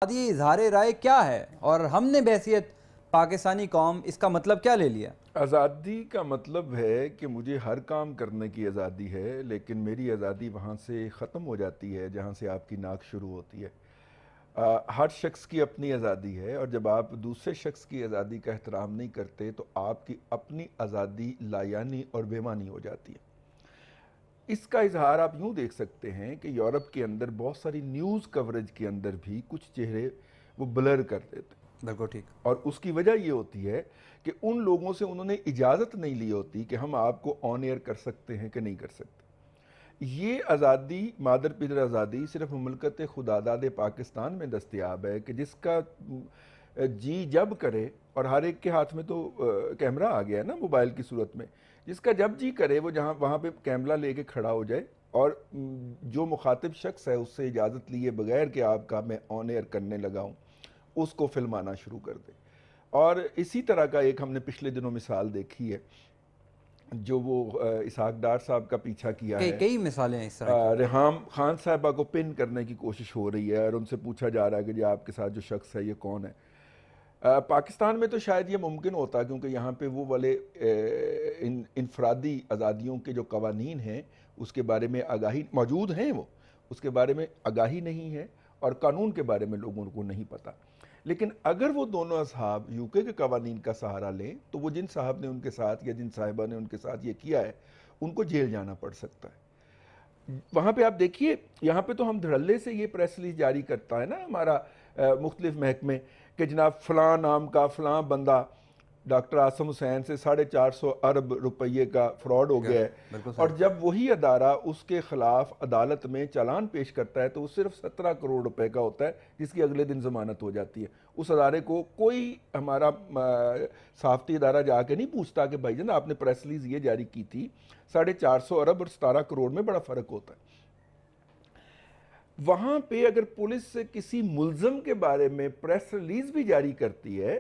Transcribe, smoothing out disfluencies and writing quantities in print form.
آزادی اظہار رائے کیا ہے اور ہم نے بحیثیت پاکستانی قوم اس کا مطلب کیا لے لیا؟ آزادی کا مطلب ہے کہ مجھے ہر کام کرنے کی آزادی ہے، لیکن میری آزادی وہاں سے ختم ہو جاتی ہے جہاں سے آپ کی ناک شروع ہوتی ہے۔ ہر شخص کی اپنی آزادی ہے، اور جب آپ دوسرے شخص کی آزادی کا احترام نہیں کرتے تو آپ کی اپنی آزادی لایعنی اور بے معنی ہو جاتی ہے۔ اس کا اظہار آپ یوں دیکھ سکتے ہیں کہ یورپ کے اندر بہت ساری نیوز کوریج کے اندر بھی کچھ چہرے وہ بلر کر دیتے ہیں، بالکل ٹھیک۔ اور اس کی وجہ یہ ہوتی ہے کہ ان لوگوں سے انہوں نے اجازت نہیں لی ہوتی کہ ہم آپ کو آن ایئر کر سکتے ہیں کہ نہیں کر سکتے۔ یہ آزادی، مادر پدر آزادی، صرف مملکت خداداد پاکستان میں دستیاب ہے کہ جس کا جی جب کرے، اور ہر ایک کے ہاتھ میں تو کیمرہ آ گیا ہے نا موبائل کی صورت میں، جس کا جب جی کرے وہ وہاں پہ کیمرہ لے کے کھڑا ہو جائے، اور جو مخاطب شخص ہے اس سے اجازت لیے بغیر کہ آپ کا میں آن ایئر کرنے لگا ہوں اس کو فلمانا شروع کر دے۔ اور اسی طرح کا ایک ہم نے پچھلے دنوں مثال دیکھی ہے، جو وہ اسحاق ڈار صاحب کا پیچھا کیا ہے۔ کئی مثالیں ہیں اس طرح کی۔ ریحام خان صاحبہ کو پن کرنے کی کوشش ہو رہی ہے، اور ان سے پوچھا جا رہا ہے کہ جی آپ کے ساتھ جو شخص ہے یہ کون ہے۔ پاکستان میں تو شاید یہ ممکن ہوتا کیونکہ یہاں پہ وہ والے انفرادی آزادیوں کے جو قوانین ہیں اس کے بارے میں آگاہی موجود ہیں، وہ اس کے بارے میں آگاہی نہیں ہے، اور قانون کے بارے میں لوگوں کو نہیں پتہ۔ لیکن اگر وہ دونوں اصحاب یو کے قوانین کا سہارا لیں تو وہ جن صاحب نے ان کے ساتھ یا جن صاحبہ نے ان کے ساتھ یہ کیا ہے ان کو جیل جانا پڑ سکتا ہے۔ وہاں پہ آپ دیکھیے، یہاں پہ تو ہم دھڑلے سے یہ پریس ریلیز جاری کرتا ہے نا ہمارا مختلف محکمے کہ جناب فلاں نام کا فلاں بندہ ڈاکٹر عاصم حسین سے 450 ارب روپیے کا فراڈ ہو گیا ہے، بالکل اور صحیح۔ جب وہی ادارہ اس کے خلاف عدالت میں چالان پیش کرتا ہے تو وہ صرف 17 کروڑ روپے کا ہوتا ہے، جس کی اگلے دن ضمانت ہو جاتی ہے۔ اس ادارے کو کوئی ہمارا صحافتی ادارہ جا کے نہیں پوچھتا کہ بھائی جان آپ نے پریس ریلیز یہ جاری کی تھی، 450 ارب اور 17 کروڑ میں بڑا فرق ہوتا ہے۔ وہاں پہ اگر پولیس سے کسی ملزم کے بارے میں پریس ریلیز بھی جاری کرتی ہے